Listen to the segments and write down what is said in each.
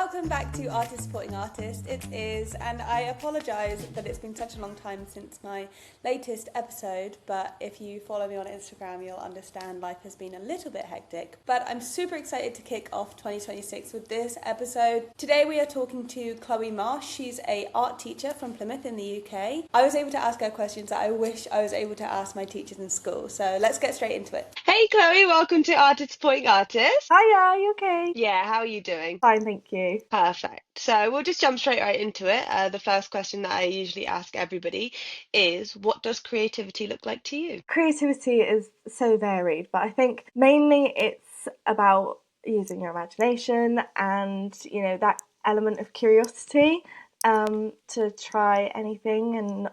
Welcome back to Artist Supporting Artist. It is, and I apologise that it's been such a long time since my latest episode, but if you follow me on Instagram, you'll understand life has been a little bit hectic. But I'm super excited to kick off 2026 with this episode. Today we are talking to Chloe Marsh. She's an art teacher from Plymouth in the UK. I was able to ask her questions that I wish I was able to ask my teachers in school, so let's get straight into it. Hey Chloe, welcome to Artist Supporting Artist. Hiya, you okay? Yeah, how are you doing? Fine, thank you. Perfect. So we'll just jump straight right into it. The first question that I usually ask everybody is, what does creativity look like to you? Creativity is so varied, but I think mainly it's about using your imagination and, that element of curiosity to try anything and,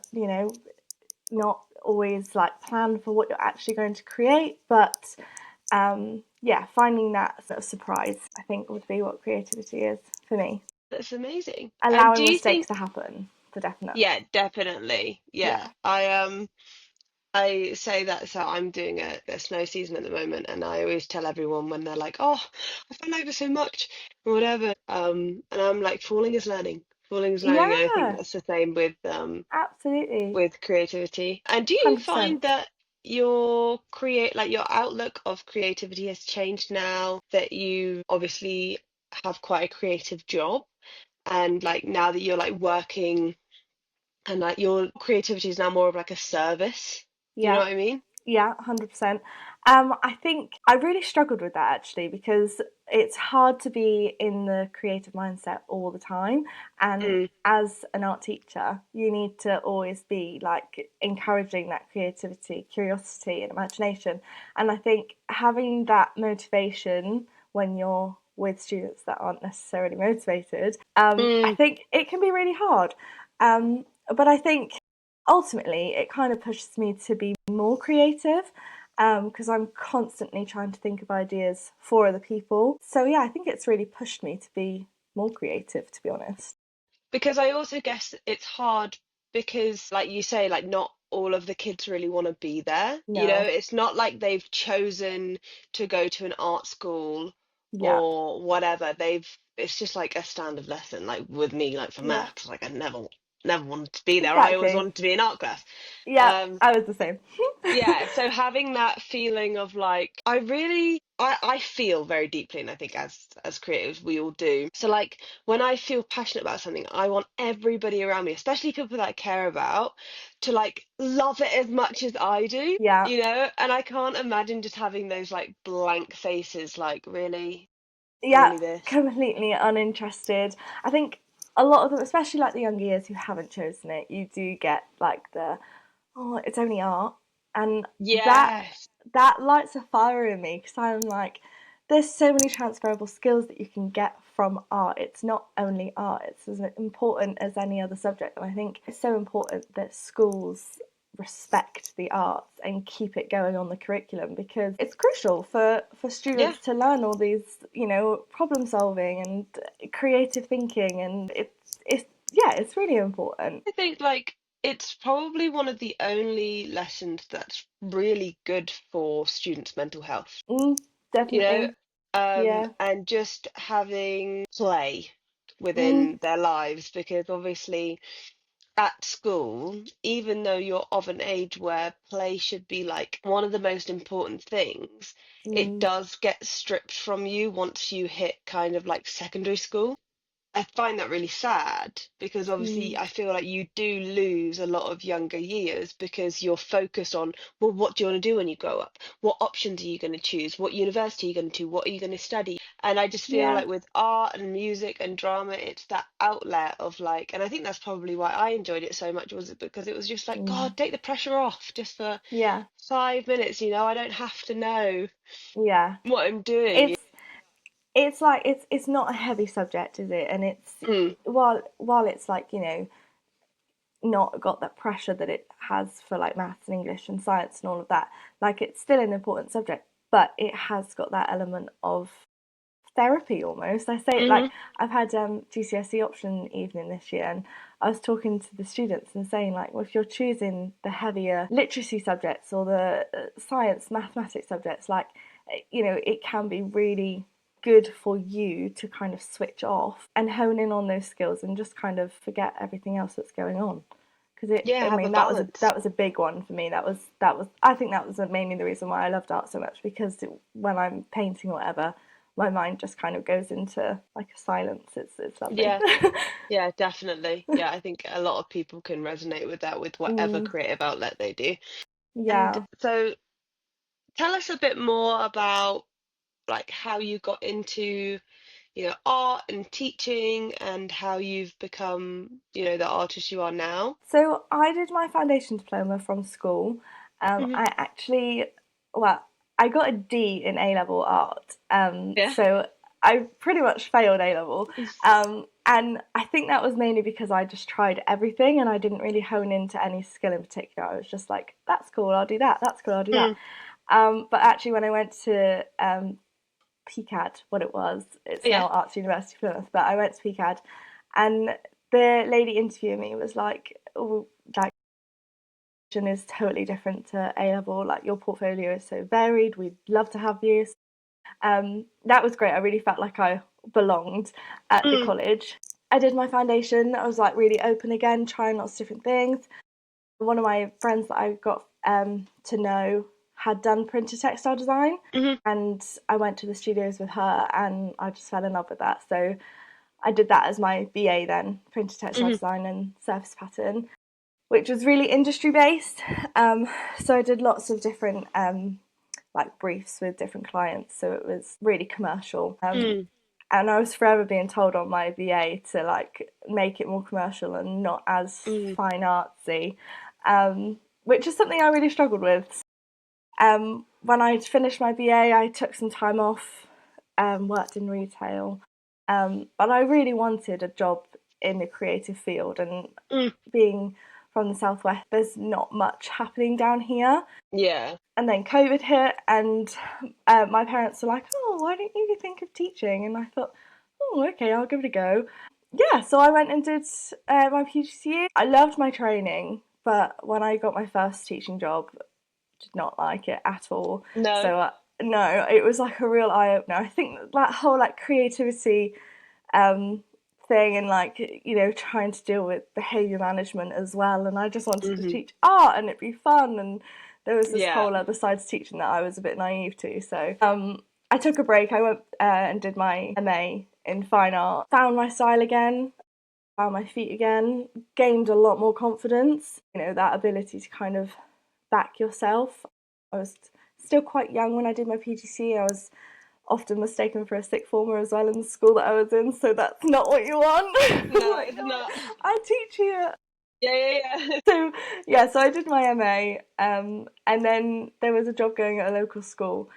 not always like plan for what you're actually going to create, but finding that sort of surprise, I think, would be what creativity is for me. That's amazing. And Allowing do you mistakes think, to happen, for definite. yeah, definitely. Yeah. Yeah. I say that, so I'm doing a snow season at the moment, and I always tell everyone when they're like, "Oh, I fell over so much," or whatever. And I'm like, falling is learning. Falling is learning, and I think Yeah, that's the same absolutely. with creativity. And do you find 100%. that your outlook of creativity has changed now that you obviously have quite a creative job, and like now that you're like working and like your creativity is now more of like a service? Do you know Yeah, what I mean? yeah, 100%. I think I really struggled with that actually because it's hard to be in the creative mindset all the time. And Mm, as an art teacher, you need to always be like encouraging that creativity, curiosity, and imagination. And I think having that motivation when you're with students that aren't necessarily motivated, I mm. think it can be really hard. But I think ultimately it kind of pushes me to be more creative because I'm constantly trying to think of ideas for other people. So yeah, I think it's really pushed me to be more creative, to be honest. Because I also guess it's hard because, like you say, like not all of the kids really want to be there. You know, No. it's not like they've chosen to go to an art school Yeah. or whatever. It's just like a standard lesson. Like with me, like for Yeah. maths, like I never wanted to be there. I always Exactly. wanted to be in art class. Yeah, Um, I was the same. yeah, so having that feeling of like I feel very deeply, and I think as creatives we all do. So like when I feel passionate about something, I want everybody around me, especially people that I care about, to like love it as much as I do, Yeah. you know? And I can't imagine just having those like blank faces, like Yeah, really this. completely uninterested. I think a lot of them, especially like the younger years who haven't chosen it, you do get like the, oh, it's only art. And that Yes. that lights a fire in me because I'm like, there's so many transferable skills that you can get from art. It's not only art, it's as important as any other subject. And I think it's so important that schools respect the arts and keep it going on the curriculum because it's crucial for Yeah. students to learn all these, problem solving and creative thinking, and it's yeah, it's really important. I think like it's probably one of the only lessons that's really good for students' mental health, Mm, you know, definitely. Yeah. and just having play Mm, within their lives, because obviously at school, even though you're of an age where play should be like one of the most important things, it mm, does get stripped from you once you hit kind of like secondary school. I find that really sad because obviously mm. I feel like you do lose a lot of younger years because you're focused on, well, what do you want to do when you grow up? What options are you going to choose? What university are you going to? What are you going to study? And I just feel Yeah. like with art and music and drama, it's that outlet of like, and I think that's probably why I enjoyed it so much, was it because it was just like, Mm. God, take the pressure off just for Yeah. 5 minutes, you know, I don't have to know Yeah. what I'm doing. It's like it's not a heavy subject, is it? And it's Mm, while it's like, not got that pressure that it has for like maths and English and science and all of that. Like it's still an important subject, but it has got that element of therapy almost. I say it like hmm. I've had GCSE option evening this year, and I was talking to the students and saying like, well, if you're choosing the heavier literacy subjects or the science, mathematics subjects, like it can be really good for you to kind of switch off and hone in on those skills and just kind of forget everything else that's going on. Because Yeah, I have a mean, balance. that was a big one for me. I think that was mainly the reason why I loved art so much, because when I'm painting or whatever, my mind just kind of goes into like a silence. It's lovely. Yeah, yeah, definitely. Yeah, I think a lot of people can resonate with that with whatever Mm, creative outlet they do. And yeah. so tell us a bit more about like how you got into, art and teaching and how you've become, the artist you are now. So I did my foundation diploma from school. Hmm. I actually, well, I got a D in A level art. Yeah. So I pretty much failed A level. And I think that was mainly because I just tried everything and I didn't really hone into any skill in particular. I was just like, that's cool, I'll do that. That's cool, I'll do that. Mm. But actually, when I went to PCAD, what it was, it's Yeah. now Arts University Plymouth, but I went to PCAD, and the lady interviewing me was like, oh, like, is totally different to A level. Like, your portfolio is so varied. We'd love to have you. That was great. I really felt like I belonged at the Mm. college. I did my foundation. I was like really open again, trying lots of different things. One of my friends that I got to know had done printed textile design, Hmm. and I went to the studios with her, and I just fell in love with that. So I did that as my BA then, printed textile Hmm. design and surface pattern, which was really industry based. So I did lots of different like briefs with different clients, so it was really commercial. Mm. And I was forever being told on my BA to like make it more commercial and not as Mm. fine artsy, which is something I really struggled with. When I finished my BA, I took some time off, worked in retail, but I really wanted a job in the creative field. And Mm. being from the southwest, there's not much happening down here. Yeah. And then COVID hit, and my parents were like, "Oh, why don't you think of teaching?" And I thought, "Oh, okay, I'll give it a go." Yeah, so I went and did my PGCE. I loved my training, but when I got my first teaching job, did not like it at all. No. So no, it was like a real eye opener. I think that whole like creativity um, thing, and like trying to deal with behavior management as well. And I just wanted to Hmm. teach art and it'd be fun. And there was this Yeah. whole other side to teaching that I was a bit naive to. So I took a break. I went and did my MA in fine art. Found my style again. Found my feet again. Gained a lot more confidence. That ability to kind of back yourself. I was still quite young when I did my PGC. I was often mistaken for a sixth former as well in the school that I was in, so that's not what you want. No, Like, it's no, not. I teach here. Yeah, yeah, yeah. So yeah, so I did my MA, and then there was a job going at a local school,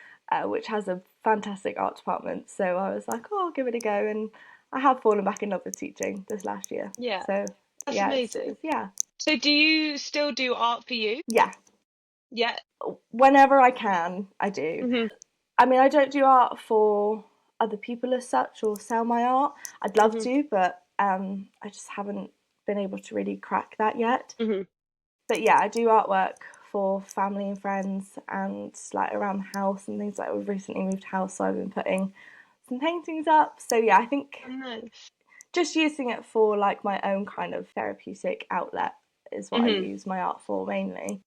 which has a fantastic art department. So I was like, oh, I'll give it a go, and I have fallen back in love with teaching this last year. Yeah, So that's yeah, amazing. it's yeah, So do you still do art for you? yeah. Yeah. Whenever I can, I do. Hmm. I mean, I don't do art for other people as such or sell my art. I'd love Hmm. to, but I just haven't been able to really crack that yet. Hmm. But yeah, I do artwork for family and friends and like around the house and things like. We've recently moved house, so I've been putting some paintings up. So yeah, I think Oh, nice. just using it for like my own kind of therapeutic outlet is what I Hmm. use my art for mainly.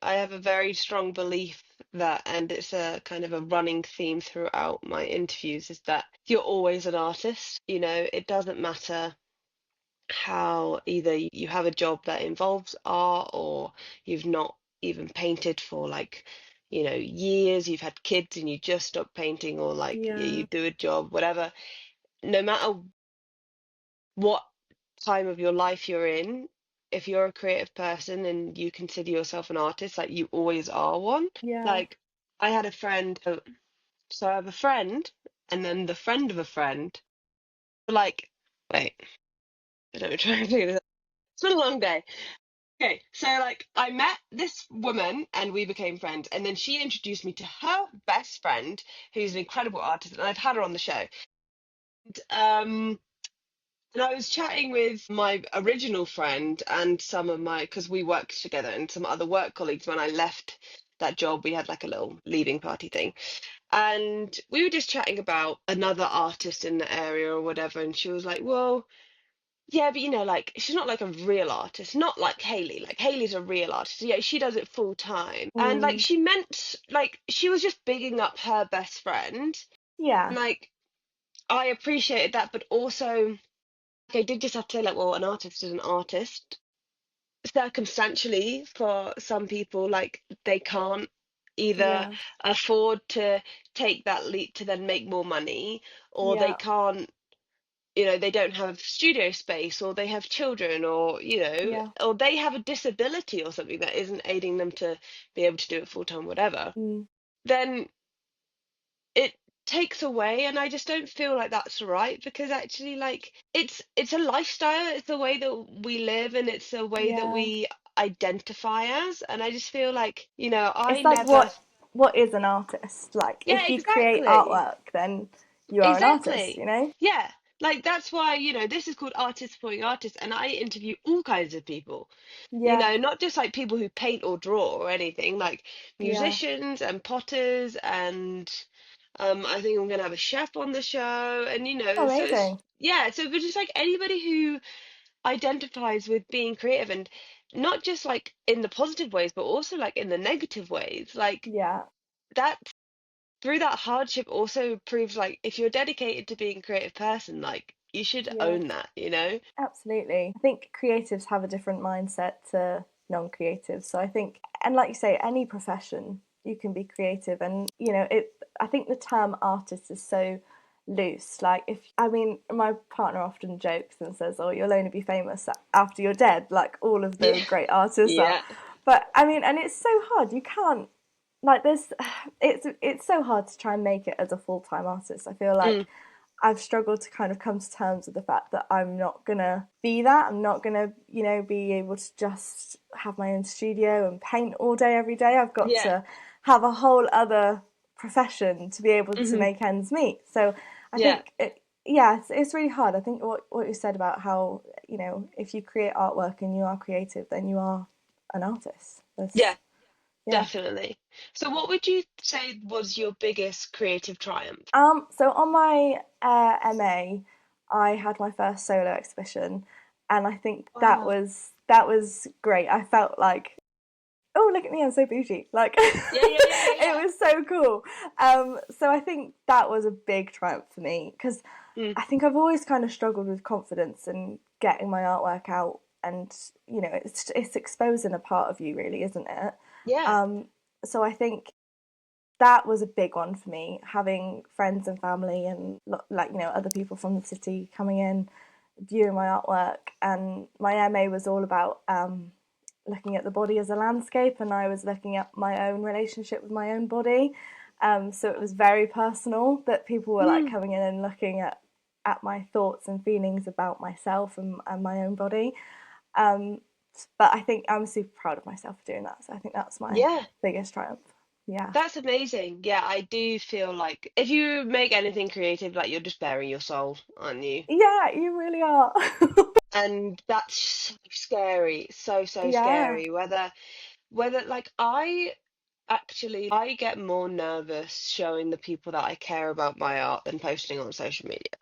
I have a very strong belief that, and it's a kind of a running theme throughout my interviews, is that you're always an artist. It doesn't matter how either you have a job that involves art or you've not even painted for like, years, you've had kids and you just stopped painting, or like you Yeah, do a job, whatever. No matter what time of your life you're in, if you're a creative person and you consider yourself an artist, like you always are one. yeah, Like I had a friend, so I have a friend and then the friend of a friend. Like, wait, I don't know, trying to figure this out. It's been a long day. Okay, so like I met this woman and we became friends, and then she introduced me to her best friend, who's an incredible artist, and I've had her on the show. Um, And I was chatting with my original friend and some of my, because we worked together, and some other work colleagues when I left that job. We had like a little leaving party thing. And we were just chatting about another artist in the area or whatever, and she was like, well, yeah, but like she's not like a real artist, not like Hayley. Like Hayley's a real artist. Yeah, she does it full time. And like Mm. she meant like she was just bigging up her best friend. Yeah. And like I appreciated that, but also like, I did just have to say like, well, an artist is an artist. Circumstantially, for some people, like they can't either Yeah. afford to take that leap to then make more money, or they Yeah. can't, they don't have studio space, or they have children, or Yeah. or they have a disability or something that isn't aiding them to be able to do it full time, whatever, Mm. then it takes away, and I just don't feel like that's right, because actually like it's a lifestyle, it's the way that we live, and it's a way that Yeah. we identify as, and I just feel like I It's like never. what is an artist? Like Yeah, if you create exactly. artwork, then you are an artist, Exactly. you know? Yeah. Like that's why, this is called Artists Supporting Artists, and I interview all kinds of people. Yeah. Not just like people who paint or draw or anything, like Yeah. musicians and potters, and I think I'm gonna have a chef on the show, and Oh, so it's amazing. yeah, so but just like anybody who identifies with being creative, and not just like in the positive ways, but also like in the negative ways, like Yeah. that through that hardship also proves like if you're dedicated to being a creative person, like you should Yeah. own that. Absolutely. I think creatives have a different mindset to non-creatives. So I think, and like you say, any profession you can be creative, and it. I think the term artist is so loose. Like if I mean, my partner often jokes and says, "Oh, you'll only be famous after you're dead," like all of Yeah. the great artists are. Yeah. But I mean, and it's so hard. You can't like this. It's so hard to try and make it as a full-time artist. I feel Mm, like I've struggled to kind of come to terms with the fact that I'm not gonna be that. I'm not gonna, be able to just have my own studio and paint all day every day. I've got yeah. to have a whole other profession to be able to Hmm. make ends meet. So I Yeah. think yeah, it's really hard. I think what you said about how if you create artwork and you are creative, then you are an artist. Yeah, Yeah. definitely. So what would you say was your biggest creative triumph? So on my MA, I had my first solo exhibition, and I think that Wow. was great. I felt like, oh, look at me, I'm so bougie. Like Yeah, yeah, yeah, yeah, it yeah. was so cool. So I think that was a big triumph for me because Mm, I think I've always kind of struggled with confidence and getting my artwork out, and it's exposing a part of you, really, isn't it? yeah. Um, so I think that was a big one for me, having friends and family and like other people from the city coming in, viewing my artwork. And my MA was all about looking at the body as a landscape, and I was looking at my own relationship with my own body. So it was very personal, that people were like Mm, coming in and looking at my thoughts and feelings about myself and my own body. um, but I think I'm super proud of myself for doing that, so I think that's my yeah. biggest triumph. Yeah. That's amazing. Yeah, I do feel like if you make anything creative, like you're just bearing your soul, aren't you? Yeah, you really are. And that's so scary, so, so Yeah. scary. Whether like I get more nervous showing the people that I care about my art than posting on social media.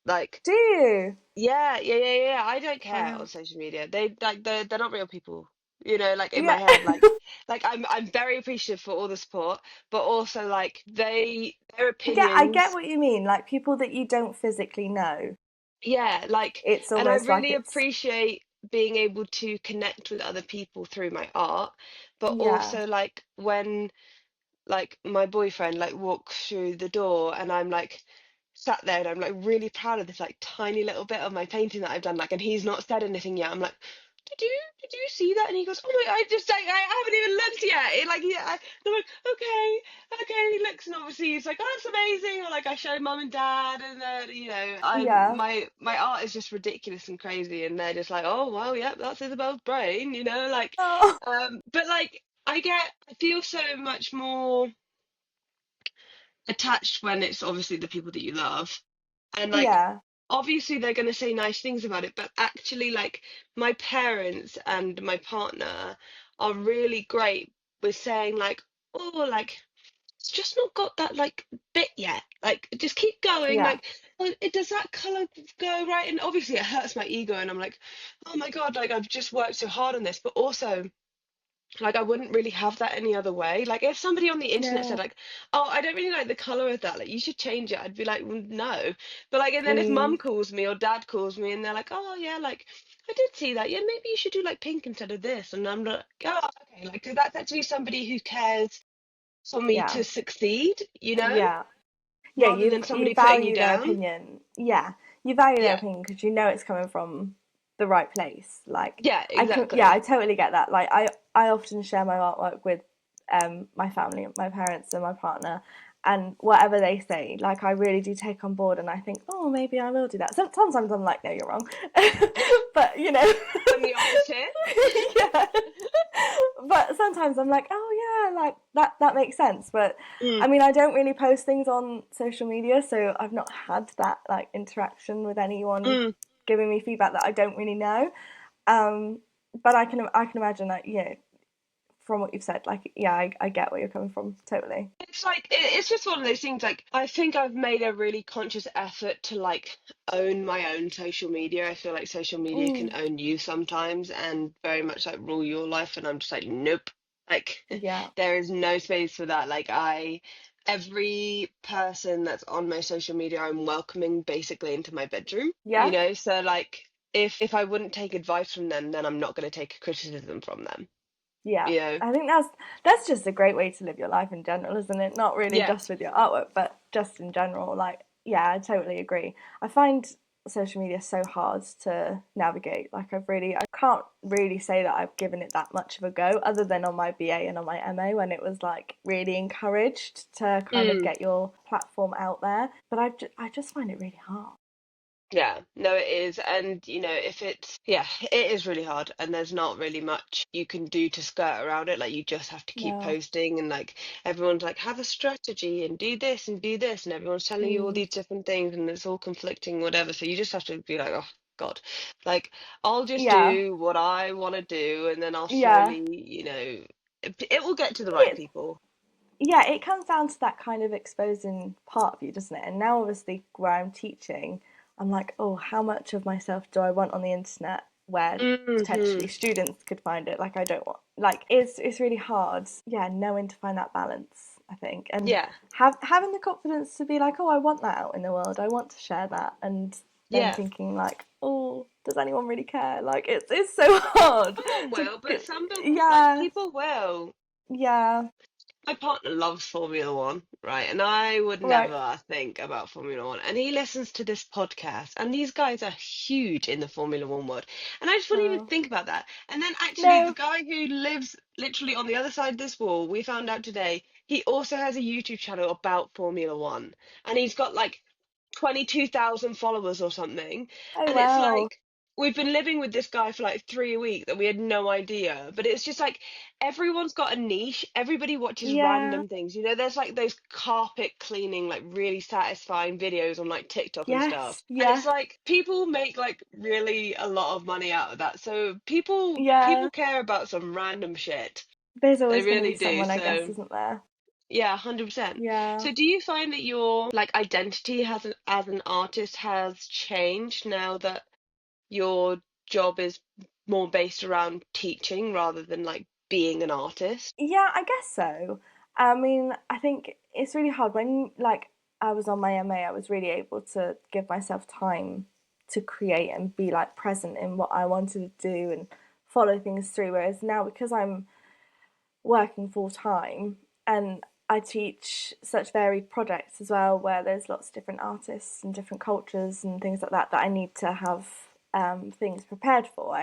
Like, Do you? yeah, yeah, yeah, yeah. I don't care on Wow. social media. They're not real people. Like in my Yeah. head, like I'm very appreciative for all the support, but also like their I get opinions. what you mean. Like people that you don't physically know. Yeah, like, It's and I almost like really it's appreciate being able to connect with other people through my art, but yeah. also like when like my boyfriend like walks through the door, and I'm like sat there, and I'm like really proud of this like tiny little bit of my painting that I've done, like, and he's not said anything yet. I'm like, did you see that? And he goes, oh my, I just like I haven't even looked yet. Like, yeah, I'm like, okay, okay. And he looks, and obviously he's like, oh, that's amazing. Or like I show mum and dad, and I'm Yeah. my art is just ridiculous and crazy, and they're just like, oh well, yep, that's Isabel's brain, like, Oh. but like I feel so much more attached when it's obviously the people that you love, and like Yeah. obviously they're going to say nice things about it, but actually like my parents and my partner are really great with saying like, oh, like it's just not got that like bit yet. Like just keep going. Yeah. Like, well, does that color go right? And obviously it hurts my ego, and I'm like, oh my God, like I've just worked so hard on this, but also like I wouldn't really have that any other way. Like if somebody on the internet said No. like, "Oh, I don't really like the color of that. Like you should change it." I'd be like, well, "No." But like and then if mum Mm, calls me or dad calls me and they're like, "Oh yeah, like I did see that. Yeah, maybe you should do like pink instead of this." And I'm like, "Oh, okay." Like 'cause that's actually somebody who cares for me yeah. to succeed, you know, Yeah. Yeah, rather than you somebody putting you value their down. opinion. Yeah, you value their Yeah. opinion because you know it's coming from the right place. Like Yeah, yeah, exactly. I totally get that. Like I often share my artwork with my family, my parents, and my partner, and whatever they say, like I really do take on board, and I think, oh, maybe I will do that. Sometimes I'm like, no, you're wrong, but you know, I'm the opposite. yeah. But sometimes I'm like, oh yeah, like that makes sense. But I Mm, mean, I don't really post things on social media, so I've not had that like interaction with anyone mm. giving me feedback that I don't really know. Um, but I can imagine that, from what you've said, like yeah, I get where you're coming from totally. It's like it's just one of those things. Like I think I've made a really conscious effort to like own my own social media. I feel like social media can Mm, own you sometimes and very much like rule your life. And I'm just like, nope. Like yeah, there is no space for that. Every person that's on my social media, I'm welcoming basically into my bedroom. You yeah. know, so like if I wouldn't take advice from them, then I'm not going to take criticism from them. Yeah, You know. I think that's just a great way to live your life in general, isn't it? Not really Yeah. just with your artwork, but just in general. Like, yeah, I totally agree. I find social media so hard to navigate. Like, I can't really say that I've given it that much of a go, other than on my BA and on my MA when it was like really encouraged to kind of Mm. get your platform out there. But I just find it really hard. Yeah, no, it is. And, if yeah, it is really hard. And there's not really much you can do to skirt around it. Like, you just have to keep No. posting. And, like, everyone's like, have a strategy and do this and do this. And everyone's telling you all Mm, these different things and it's all conflicting, whatever. So you just have to be like, oh, God. Like, I'll just yeah. do what I want to do. And then I'll Yeah. slowly, it will get to the right It people. yeah, it comes down to that kind of exposing part of you, doesn't it? And now, obviously, where I'm teaching, I'm like, oh, how much of myself do I want on the internet where potentially Hmm. students could find it? Like, I don't want, like, it's really hard. Yeah, knowing to find that balance, I think, and Yeah. having the confidence to be like, oh, I want that out in the world. I want to share that, and then Yeah. thinking like, oh, does anyone really care? Like, it's so hard Someone to, will, but some people, like, yeah, people will. yeah, My partner loves Formula One, right? And I would right. never think about Formula One. And he listens to this podcast, and these guys are huge in the Formula One world. And I just wouldn't even Wow. think about that. And then actually, the No. guy who lives literally on the other side of this wall, we found out today, he also has a YouTube channel about Formula One. And he's got like 22,000 followers or something. Oh And it's wow. like, we've been living with this guy for like 3 weeks and we had no idea. But it's just like, everyone's got a niche. Everybody watches Yeah. random things. There's like those carpet cleaning, like really satisfying videos on like TikTok and stuff. Yes. And it's Yeah. like people make like really a lot of money out of that. So people Yeah. care about some random shit. There's They always going to be really do. someone, I guess, So isn't there? yeah, 100%. Yeah. So do you find that your like identity as an artist has changed now that your job is more based around teaching rather than like being an artist? Yeah, I guess so. I mean, I think it's really hard when, like, I was on my MA, I was really able to give myself time to create and be like present in what I wanted to do and follow things through. Whereas now, because I'm working full time and I teach such varied projects as well, where there's lots of different artists and different cultures and things like that, that I need to have things prepared for.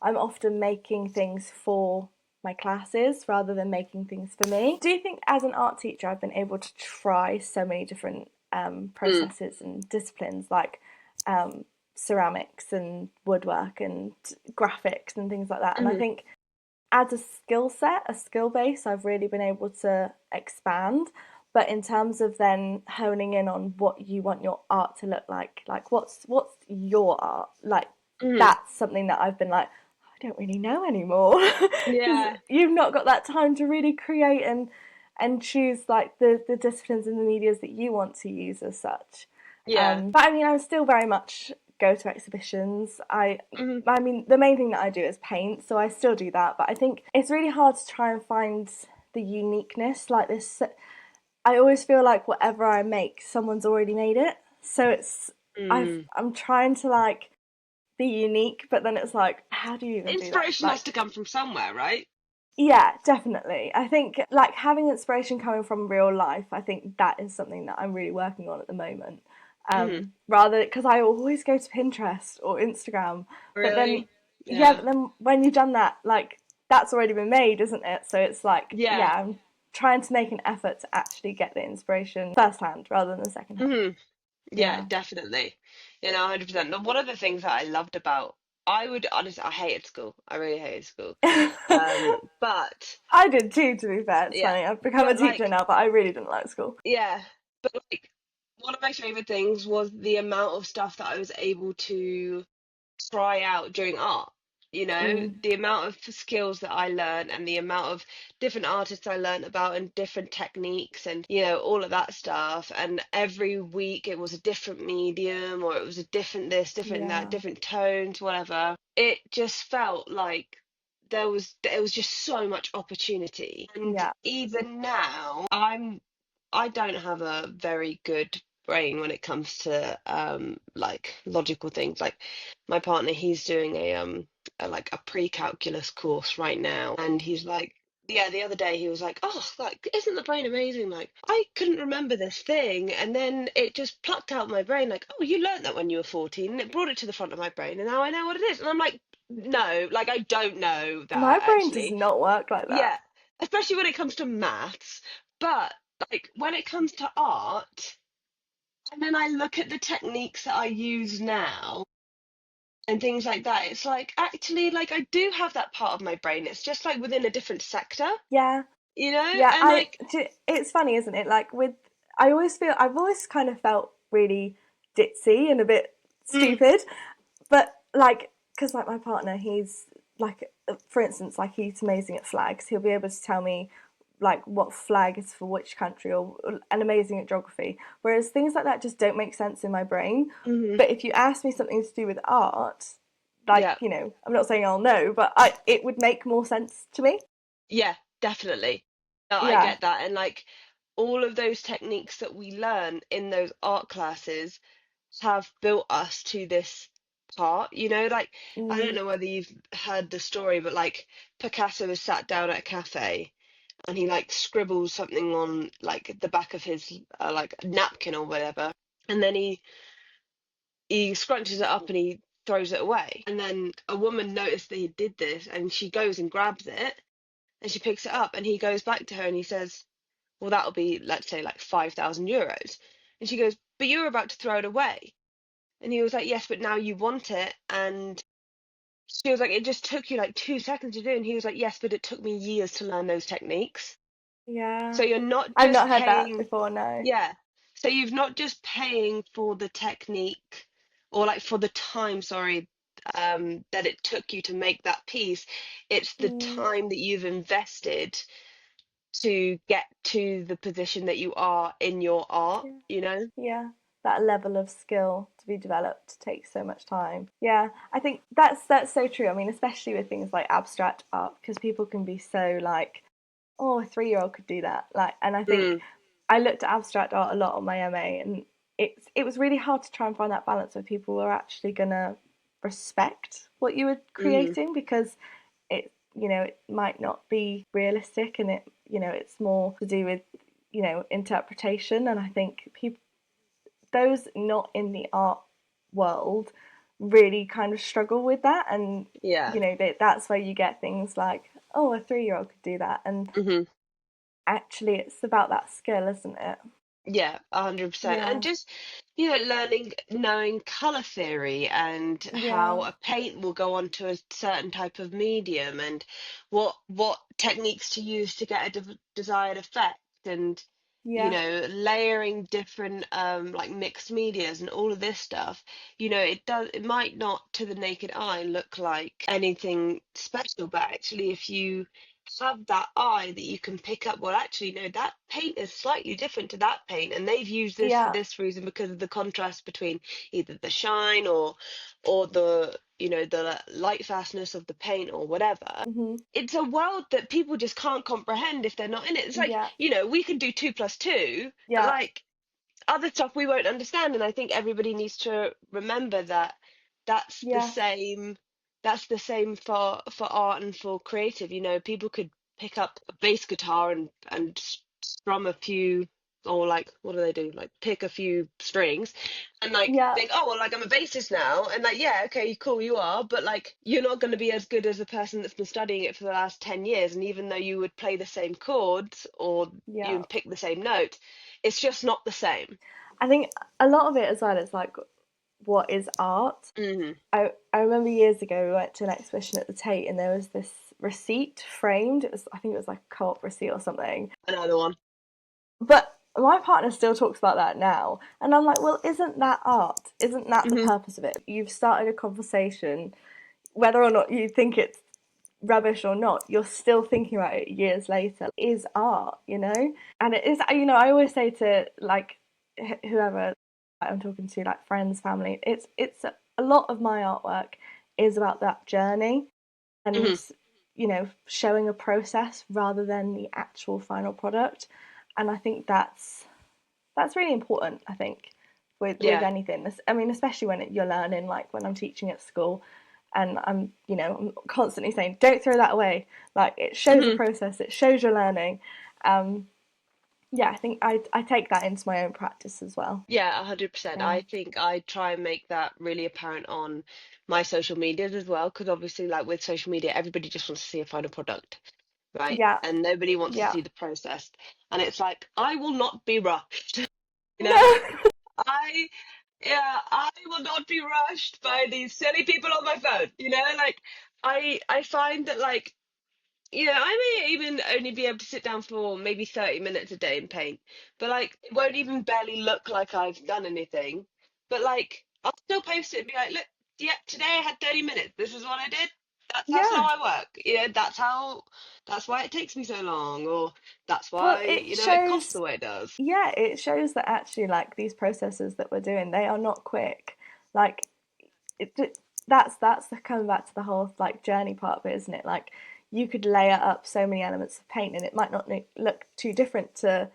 I'm often making things for my classes rather than making things for me. Do you think as an art teacher I've been able to try so many different Mm, processes and disciplines, like um, ceramics and woodwork and graphics and things like that? And I mhm. think as a skill set, a skill base, I've really been able to expand. But in terms of then honing in on what you want your art to look like what's your art? Like Mhm. that's something that I've been like, I don't really know anymore because Yeah. you've not got that time to really create and choose like the disciplines and the medias that you want to use as such. Yeah. But I mean, I still very much go to exhibitions. Hmm. I mean, the main thing that I do is paint, so I still do that. But I think it's really hard to try and find the uniqueness. Like this, I always feel like whatever I make, someone's already made it. So Mm. I'm trying to like be unique, but then it's like, how do you even do that? Inspiration has to Like, come from somewhere, right? yeah, definitely. I think like having inspiration coming from real life, I think that is something that I'm really working on at the moment. Hmm. Rather, because I always go to Pinterest or Instagram, but then, Really? yeah, Yeah. but then when you've done that, like that's already been made, isn't it? So it's like, Yeah. yeah, I'm trying to make an effort to actually get the inspiration firsthand rather than secondhand. Hmm. Yeah, Yeah. definitely. 100%. And one of the things that I loved about, I would honestly, I hated school. I really hated school. But I did too, to be fair. It's yeah, funny. I've become a but teacher like, now, but I really didn't like school. yeah, but like, one of my favorite things was the amount of stuff that I was able to try out during art. Mm, The amount of skills that I learned and the amount of different artists I learned about and different techniques and, all of that stuff. And every week it was a different medium or it was a different this, different that, yeah, different tones, whatever. It just felt like there was just so much opportunity. And yeah, even now, I don't have a very good brain when it comes to like logical things. Like my partner, he's doing like a pre-calculus course right now, and he's like, yeah, the other day he was like, oh, like, isn't the brain amazing? Like, I couldn't remember this thing, and then it just plucked out my brain, like, oh, you learnt that when you were 14, and it brought it to the front of my brain, and now I know what it is. And I'm like, no, like, I don't know my that brain does actually. not work like that. Yeah, especially when it comes to maths, but like when it comes to art, and then I look at the techniques that I use now and things like that, it's like actually like I do have that part of my brain. It's just like within a different sector, Yeah, yeah. and like It's funny, isn't it? Like with, I've always kind of felt really ditzy and a bit mm, stupid, but like, because like my partner, he's like, for instance, like he's amazing at flags. He'll be able to tell me like what flag is for which country, or and amazing at geography. Whereas things like that just don't make sense in my brain. mhm, But if you ask me something to do with art, like, yeah, I'm not saying I'll know, but it would make more sense to me. yeah, definitely. No, I Yeah. get that. And like all of those techniques that we learn in those art classes have built us to this part, like I don't Mm, know whether you've heard the story, but like Picasso was sat down at a cafe and he like scribbles something on like the back of his like napkin or whatever, and then he scrunches it up and he throws it away. And then a woman noticed that he did this and she goes and grabs it and she picks it up and he goes back to her and he says, well, that'll be, let's say, like 5,000 euros. And she goes, but you were about to throw it away. And he was like, yes, but now you want it. And she was like, it just took you like 2 seconds to do. And he was like, yes, but it took me years to learn those techniques. yeah. So you're not I've just not heard that paying, before, no. yeah. So you've not just paying for the technique or like for the time, sorry, that it took you to make that piece. It's the Mm, time that you've invested to get to the position that you are in your art, yeah. you know? Yeah, that level of skill to be developed takes so much time. Yeah, I think that's so true. I mean, especially with things like abstract art, because people can be so like, oh, a 3-year-old could do that. Like, and I think Mm, I looked at abstract art a lot on my MA, and it was really hard to try and find that balance where people were actually gonna respect what you were mm, creating, because it might not be realistic, and it's more to do with interpretation. And I think people, those not in the art world, really kind of struggle with that. And yeah. that's where you get things like, oh, a 3-year-old could do that. And Hmm. actually it's about that skill, isn't it? Yeah, 100%. And Yeah, just, learning, knowing color theory and how yeah, a paint will go onto a certain type of medium and what techniques to use to get a desired effect and, yeah, layering different like mixed medias and all of this stuff. It might not to the naked eye look like anything special, but actually if you have that eye that you can pick up, well, actually, no, that paint is slightly different to that paint, and they've used this for Yeah. this reason because of the contrast between either the shine or the, you know, the light fastness of the paint or whatever. Hmm. It's a world that people just can't comprehend if they're not in it. It's like, Yeah. you know, we can do 2 plus 2, but Yeah. like other stuff we won't understand. And I think everybody needs to remember that that's the Yeah. same for art and for creative. You know, people could pick up a bass guitar and strum a few, or like what do they do, like pick a few strings and like Yeah. think, oh well, like I'm a bassist now, and like, yeah, okay, cool, you are, but like you're not going to be as good as a person that's been studying it for the last 10 years. And even though you would play the same chords or you Yeah. pick the same note, it's just not the same. I think a lot of it as well is like, what is art? Hmm. I remember years ago we went to an exhibition at the Tate and there was this receipt framed. It was, I think it was like a co-op receipt or something. Another one. But my partner still talks about that now, and I'm like, well, isn't that art? Isn't that the Hmm. purpose of it? You've started a conversation, whether or not you think it's rubbish or not, you're still thinking about it years later. It is art, you know? And it is, you know, I always say to like whoever I'm talking to, like friends, family, it's a lot of my artwork is about that journey Hmm. and, you know, showing a process rather than the actual final product. And I think that's really important, I think, with Yeah. anything. I mean, especially when you're learning, like when I'm teaching at school, and I'm, you know, I'm constantly saying, don't throw that away. Like it shows a Hmm. process, it shows you're learning. Um, yeah, I think I take that into my own practice as well. Yeah, 100%. Yeah, I think I try and make that really apparent on my social medias as well, because obviously, like with social media, everybody just wants to see a final product, right? yeah, And nobody wants to yeah. see the process. And it's like, I will not be rushed, you know? No, I, yeah, I will not be rushed by these silly people on my phone, you know? Like, I find that, like, yeah, I may even only be able to sit down for maybe 30 minutes a day and paint, but like it won't even barely look like I've done anything. But like I'll still post it and be like, look, yeah, today I had 30 minutes. This is what I did. That's how yeah. I work. You know, that's why it takes me so long, or that's Well, why, it you know, it costs shows. the way it does. Yeah, it shows that actually, like these processes that we're doing, they are not quick. Like that's the coming back to the whole like journey part of it, isn't it? Like you could layer up so many elements of paint and it might not look too different to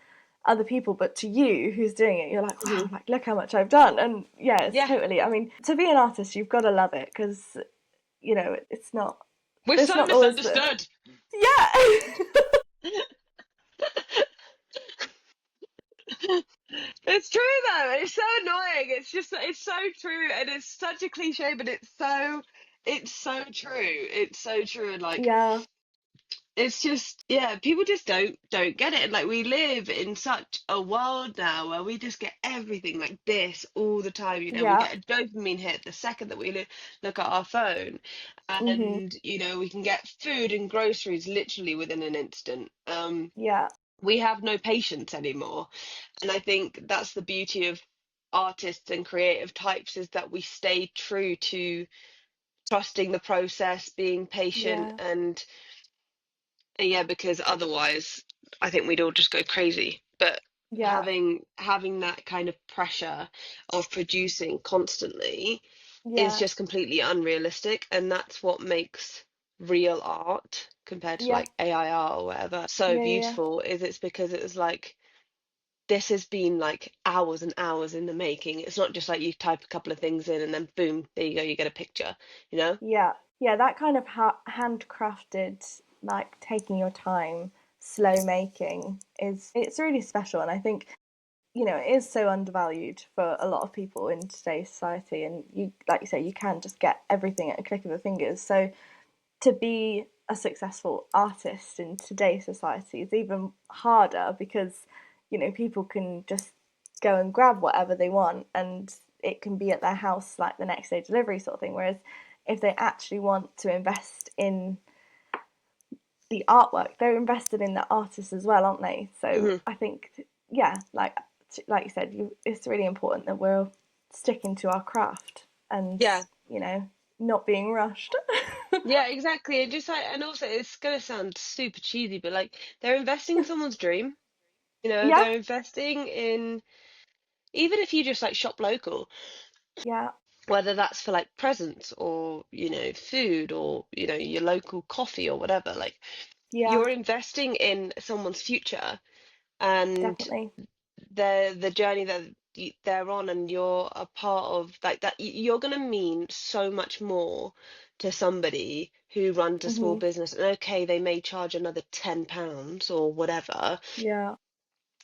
other people, but to you who's doing it, you're like, wow, Mhm. like look how much I've done. And yeah, it's Yeah, totally, I mean, to be an artist you've got to love it because, you know, we're it's so not always the, misunderstood. yeah. It's true though, and it's so annoying. It's just it's so true, and it's such a cliche, but it's so true. It's so true, and like Yeah, it's just yeah, people just don't get it. And like we live in such a world now where we just get everything like this all the time. You know, we yeah. get a dopamine hit the second that we look at our phone, Hmm. and you know we can get food and groceries literally within an instant. Yeah, We have no patience anymore. And I think that's the beauty of artists and creative types, is that we stay true to trusting the process, being patient, yeah, and yeah, because otherwise I think we'd all just go crazy. But yeah, having that kind of pressure of producing constantly is yeah, just completely unrealistic, and that's what makes real art compared to yeah, like AI art or whatever so yeah, yeah, beautiful. Is it's because it was like this has been like hours and hours in the making. It's not just like you type a couple of things in and then boom, there you go, you get a picture, you know? yeah, yeah. That kind of handcrafted, like taking your time, slow making is, it's really special, and I think, you know, it is so undervalued for a lot of people in today's society. And you, like you say, you can just get everything at a click of a fingers. So to be a successful artist in today's society is even harder because, you know, people can just go and grab whatever they want and it can be at their house like the next day delivery sort of thing. Whereas if they actually want to invest in the artwork, they're invested in the artist as well, aren't they? So Hmm. I think, yeah, like you said, it's really important that we're sticking to our craft and, Yeah. you know, not being rushed. Yeah, exactly. And just like, and also it's gonna sound super cheesy, but like they're investing in someone's dream. You know, Yeah, they're investing in, even if you just like shop local, yeah, whether that's for like presents or, food or, your local coffee or whatever, like yeah, you're investing in someone's future and definitely. the journey that they're on, and you're a part of like that. You're going to mean so much more to somebody who runs a small Hmm. business, and okay, they may charge another £10 or whatever, Yeah,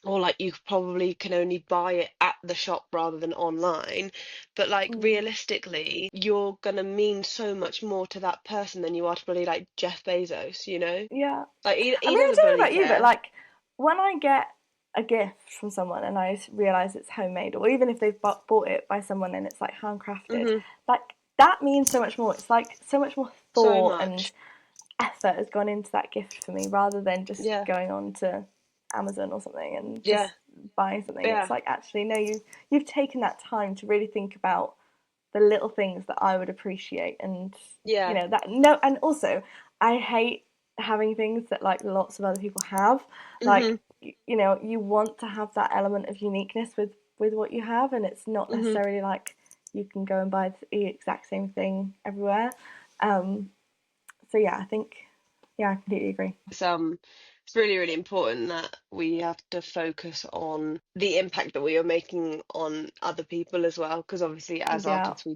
or like you probably can only buy it at the shop rather than online, but like mm, realistically you're gonna mean so much more to that person than you are to probably like Jeff Bezos, yeah. like I he mean, I doesn't don't know bloody about you, but care. like when I get a gift from someone and I realize it's homemade, or even if they've bought it by someone and it's like handcrafted, Hmm. like that means so much more. It's like so much more So thought and much. effort has gone into that gift for me rather than just Yeah, going on to Amazon or something and yeah, just buying something. It's yeah, like actually no, you've taken that time to really think about the little things that I would appreciate, and yeah. that no, and also I hate having things that like lots of other people have. Like Hmm. you want to have that element of uniqueness with what you have, and it's not Hmm. necessarily like you can go and buy the exact same thing everywhere. Um, so yeah, I think yeah, I completely agree. It's really, really important that we have to focus on the impact that we are making on other people as well, because obviously as Yeah. artists we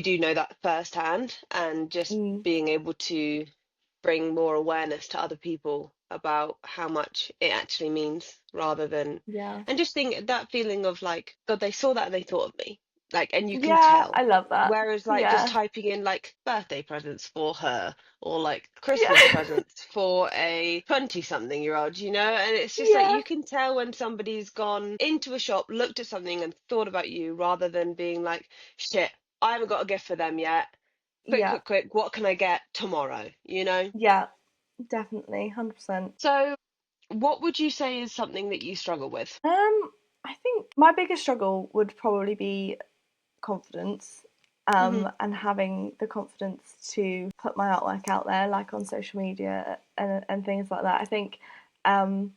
do know that firsthand, and just Mm, being able to bring more awareness to other people about how much it actually means, rather than, yeah. and just think that feeling of like, God, they saw that and they thought of me, like, and you can Yeah, tell. I love that. Whereas like just Yeah. typing in like birthday presents for her, or like Christmas Yeah. presents for a 20-something-year-old, and it's just like Yeah. you can tell when somebody's gone into a shop, looked at something and thought about you, rather than being like, shit, I haven't got a gift for them yet. Quick, Yeah. quick, quick, what can I get tomorrow? Yeah. Definitely, 100%. So, what would you say is something that you struggle with? I think my biggest struggle would probably be confidence, Hmm. and having the confidence to put my artwork out there, like on social media and things like that. I think um,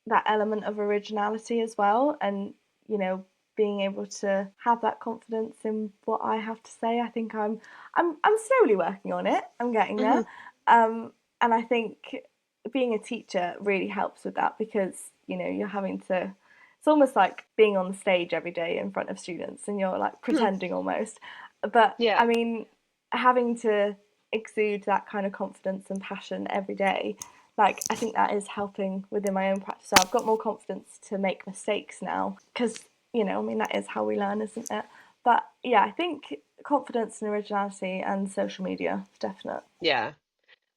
that element of originality as well, and you know, being able to have that confidence in what I have to say. I think I'm slowly working on it. I'm getting Hmm. there, and I think being a teacher really helps with that because you're having to. It's almost like being on the stage every day in front of students, and you're like Hmm. pretending almost. But I Yeah. mean, having to exude that kind of confidence and passion every day, like I think that is helping within my own practice. So I've got more confidence to make mistakes now because I mean that is how we learn, isn't it? But yeah, I think confidence and originality and social media is definite. Yeah.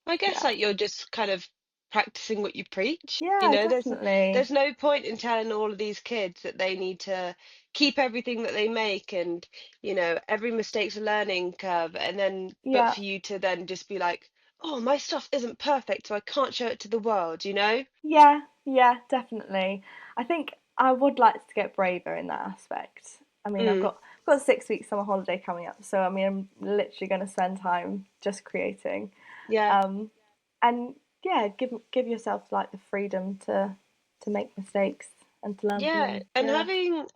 I guess Yeah, like you're just kind of practicing what you preach. yeah, There's definitely. there's no point in telling all of these kids that they need to keep everything that they make, and every mistake's a learning curve, and then but Yeah, for you to then just be like, oh, my stuff isn't perfect, so I can't show it to the world. yeah, yeah, definitely. I think I would like to get braver in that aspect. I mean, I've Mm, got 6 weeks summer holiday coming up, so I mean, I'm literally going to spend time just creating. yeah. Um, and yeah, give yourself like the freedom to make mistakes and to learn from Yeah, them. and Yeah,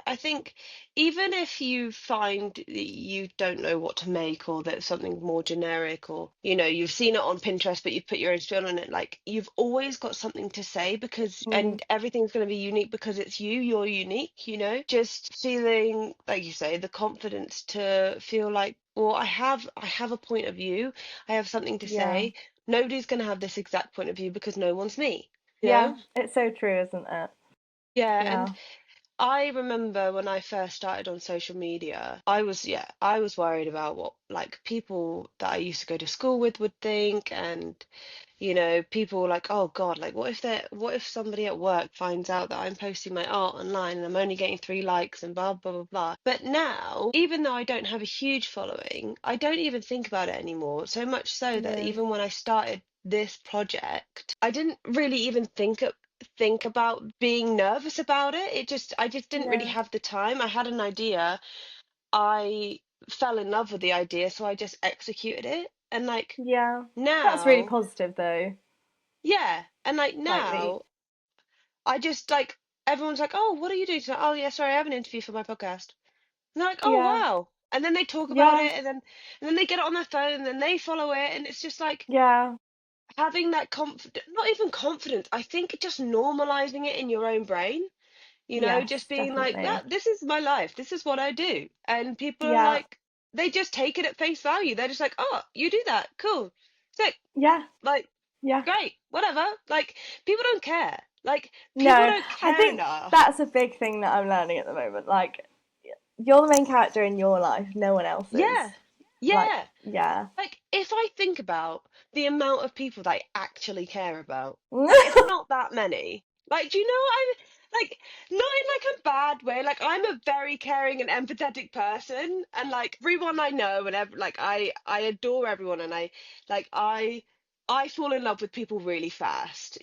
I think, even if you find that you don't know what to make, or that something more generic, or you've seen it on Pinterest but you've put your own spin on it, like you've always got something to say, because mm, and everything's going to be unique because it's you're unique. Just feeling, like you say, the confidence to feel like, well, I have a point of view, I have something to yeah, say. Nobody's going to have this exact point of view because no one's me. You yeah. know? It's so true, isn't it? Yeah, and Yeah, I remember when I first started on social media, I was worried about what like people that I used to go to school with would think, and people were like, oh God, like what if somebody at work finds out that I'm posting my art online and I'm only getting 3 likes and blah blah blah blah. But now, even though I don't have a huge following, I don't even think about it anymore. So much so that yeah, even when I started this project, I didn't really even think about being nervous about it. I just didn't really yeah, have the time. I had an idea. I fell in love with the idea, so I just executed it. And like Yeah. That's really now, positive though. yeah, and like Slightly. now, I just like everyone's like, "Oh, what are you doing tonight?" "Oh, yeah, sorry, I have an interview for my podcast." And they're like, "Oh, Yeah. wow." And then they talk about Yeah. it, and then they get it on their phone, and then they follow it, and it's just like Yeah. having that confidence, not even confidence. I think just normalizing it in your own brain. Just Yes, being like, definitely. that, this is my life, this is what I do. And people are Yeah. like, they just take it at face value. They're just like, oh, you do that, cool, sick, Yeah. like, Yeah. great, whatever. Like, people don't care. Like, people No, don't I care think enough. that's a big thing that I'm learning at the moment. Like, you're the main character in your life, no one else is. Yeah, Like, yeah. yeah. Like, if I think about the amount of people that I actually care about, like, it's not that many. Like, do you know what like, not in like a bad way. Like, I'm a very caring and empathetic person, and like everyone I know, and like I adore everyone, and I fall in love with people really fast,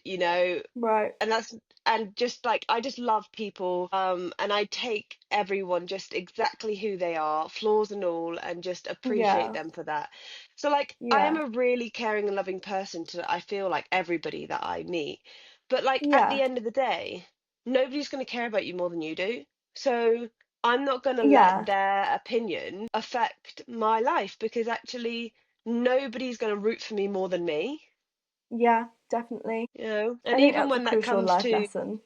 Right. and that's and just like I just love people, and I take everyone just exactly who they are, flaws and all, and just appreciate Yeah. them for that. So like I am Yeah. a really caring and loving person to, I feel, like everybody that I meet, but like at the Yeah. end of the day, nobody's going to care about you more than you do. So I'm not going to let Yeah. their opinion affect my life, because actually nobody's going to root for me more than me. Yeah, definitely. And I think even that's a when that crucial comes life to, lesson.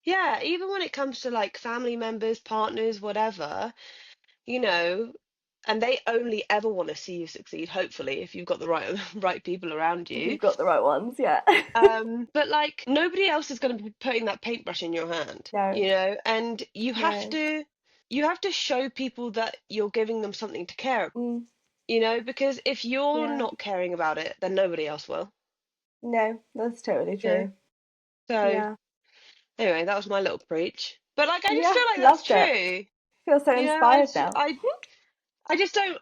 yeah, even when it comes to like family members, partners, whatever, you know, and they only ever want to see you succeed, hopefully, if you've got the right right people around If you. you've got the right ones, yeah. But like nobody else is going to be putting that paintbrush in your hand, No, and no. you have to show people that you're giving them something to care about, Mm, because if you're yeah. not caring about it, then nobody else will. No, that's totally Yeah. true. So Yeah. anyway, that was my little preach. But like I just Yeah, feel like that's loved it. true. Feel so I inspired just, now. I just don't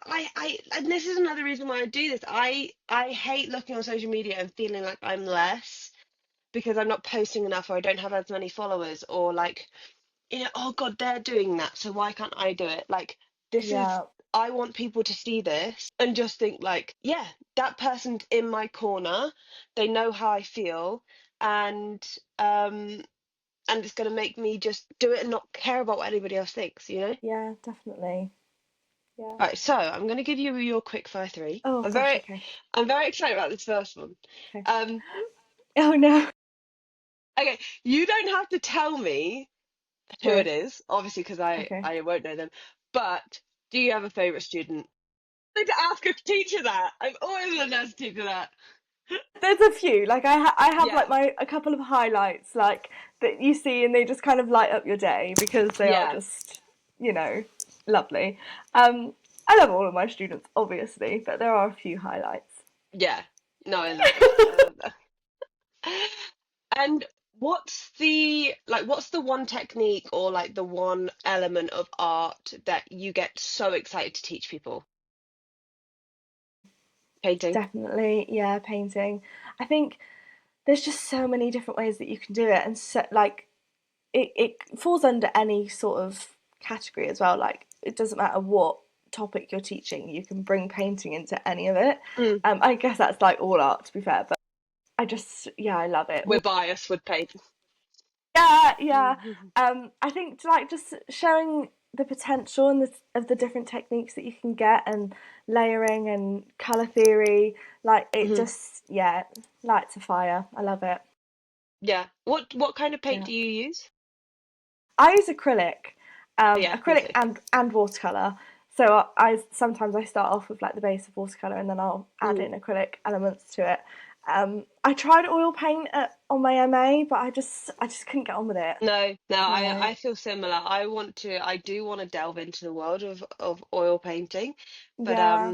and this is another reason why I do this. I hate looking on social media and feeling like I'm less because I'm not posting enough, or I don't have as many followers, or like, oh God, they're doing that, so why can't I do it? Like, this is, Yeah. I want people to see this and just think like, yeah, that person's in my corner. They know how I feel, and um and it's going to make me just do it and not care about what anybody else thinks. Yeah, definitely. Yeah. All right, so I'm going to give you your quick fire three. Oh gosh, okay. I'm very excited about this first one. Okay. Um, Oh no. okay, you don't have to tell me who it Okay. is, obviously, because I Okay. I won't know them. But do you have a favorite student? I need to ask a teacher that. I'm always going to ask a teacher that. There's a few. Like I have like Yeah, my a couple of highlights like that you see and they just kind of light up your day because they are yeah, just, you know, lovely. I love all of my students obviously, but there are a few highlights. yeah. No, I love that. I love that. And what's the one technique or like the one element of art that you get so excited to teach people? Painting. Definitely, yeah, painting. I think there's just so many different ways that you can do it and so, like it falls under any sort of category as well. Like it doesn't matter what topic you're teaching, you can bring painting into any of it. Mm, I guess that's like all art to be fair, but I just yeah, I love it. we're biased with paint. Yeah, yeah. I think like just showing the potential and of the different techniques that you can get and layering and color theory, like it Hmm. just yeah, lights a fire. I love it. Yeah. What kind of paint Yeah. do you use? I use acrylic, Yeah, me acrylic too. and watercolor. So I sometimes I start off with like the base of watercolor and then I'll add Hmm. in acrylic elements to it. I tried oil paint on my MA, but I just couldn't get on with it. No, no, No. I feel similar. I do want to delve into the world of oil painting, but Yeah.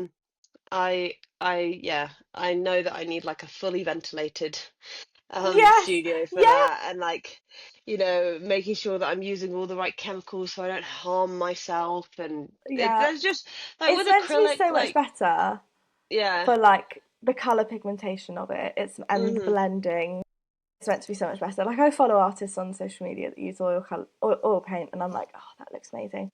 yeah, I know that I need like a fully ventilated Yes. studio for Yeah. that, and like, making sure that I'm using all the right chemicals so I don't harm myself, and Yeah. there's just like It's with meant to be acrylic, so much like, better yeah. for like the color pigmentation of it. It's and the Hmm. blending. It's meant to be so much better. Like I follow artists on social media that use oil paint, and I'm like, oh, that looks amazing.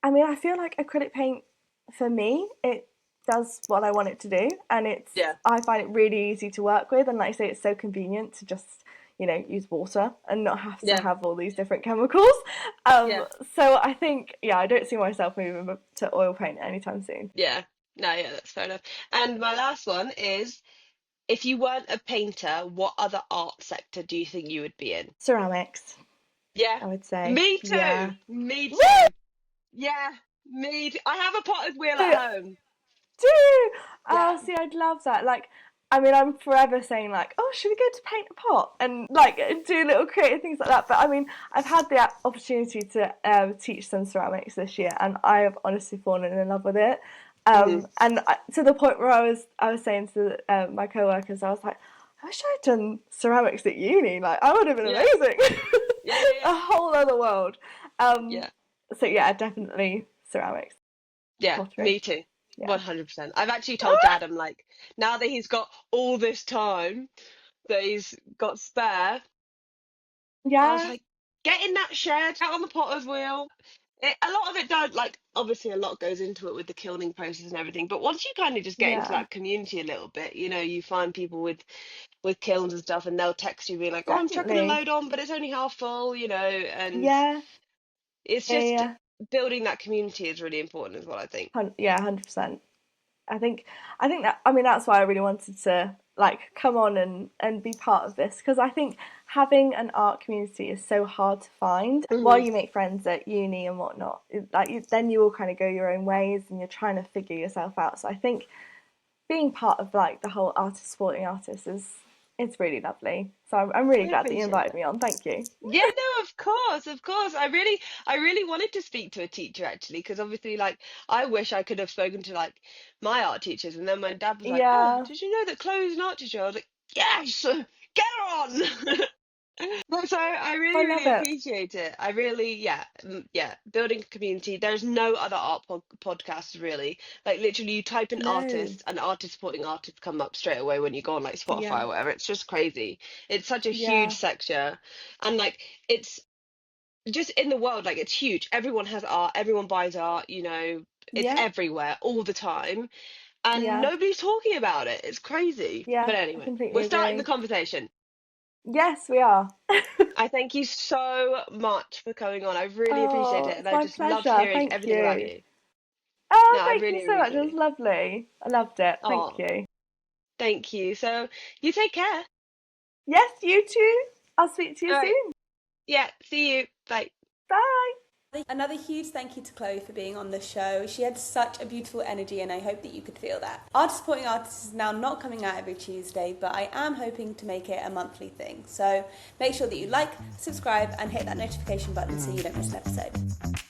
I mean, I feel like acrylic paint. for me, it does what I want it to do, and Yeah. I find it really easy to work with, and like I say, it's so convenient to just use water and not have to Yeah. have all these different chemicals. Yeah. So I think, yeah, I don't see myself moving to oil paint anytime soon. Yeah. No, yeah, that's fair enough. And my last one is, if you weren't a painter, what other art sector do you think you would be in? Ceramics, Yeah. I would say. Me Yeah. too. Me Woo! too. Yeah. Me too. I have a potted wheel at home. Do Yeah. oh, see, I'd love that. Like, I mean, I'm forever saying like, oh, should we go to paint a pot and like do little creative things like that. But I mean, I've had the opportunity to teach some ceramics this year, and I have honestly fallen in love with it. Hmm. To the point where I was saying to my co-workers, I was like, I wish I'd done ceramics at uni. Like, I would have been Yeah. amazing. Yeah. Yeah. A Yeah. whole other world. Um, Yeah. so yeah, definitely ceramics, Yeah. pottery. Me too. Yeah. 100%. I've actually told Ah! Dad, I'm like, now that he's got all this time that he's got spare, I was Yeah. like, get in that shed, out on the potter's wheel. A lot of it does, like, obviously a lot goes into it with the kilning process and everything. But once you kind of just get into Yeah. that community a little bit, you find people with kilns and stuff, and they'll text you, be like, oh, I'm chucking a Definitely. load on, but it's only half full, and Yeah. it's Yeah. just Yeah. building that community is really important as well, I think. Yeah. 100%. I think that, I mean, that's why I really wanted to like come on and be part of this, because I think having an art community is so hard to find. While Hmm. you make friends at uni and whatnot, then you all kind of go your own ways and you're trying to figure yourself out. So I think being part of like the whole artist supporting artists is it's really lovely. So I'm really I glad that you appreciate invited that. me on. Thank you. Yeah, no, of course, of course. I really wanted to speak to a teacher actually, because obviously, like, I wish I could have spoken to like my art teachers, and then when Dad was like, "Oh, Yeah. did you know that Chloe's an art teacher?" I was like, "Yes, get her on." No, so I I really, love really it. appreciate it. I really, yeah, yeah, building a community. There's no other art podcasts really. Like literally, you type in No. artist and artist supporting artists come up straight away when you go on like Spotify Yeah. or whatever. It's just crazy. It's such a huge Yeah. sector, and like it's just in the world, like it's huge. Everyone has art, everyone buys art, it's Yeah. everywhere all the time, and Yeah. nobody's talking about it. It's crazy. Yeah. But I anyway, completely we're starting the agree. conversation. Yes, we are. I thank you so much for coming on. I really appreciate Oh, it, and it's I my just loved pleasure. hearing Thank everything about you. you. Oh, No, I thank you really so much. It appreciate was it. lovely. I loved it. Thank Oh, you. thank you. So you take care. Yes, you too. I'll speak to you All right. soon. Yeah. See you. Bye. Bye. Another huge thank you to Chloe for being on the show. She had such a beautiful energy, and I hope that you could feel that. Artist Supporting Artists is now not coming out every Tuesday, but I am hoping to make it a monthly thing. So make sure that you like, subscribe, and hit that notification button so you don't miss an episode.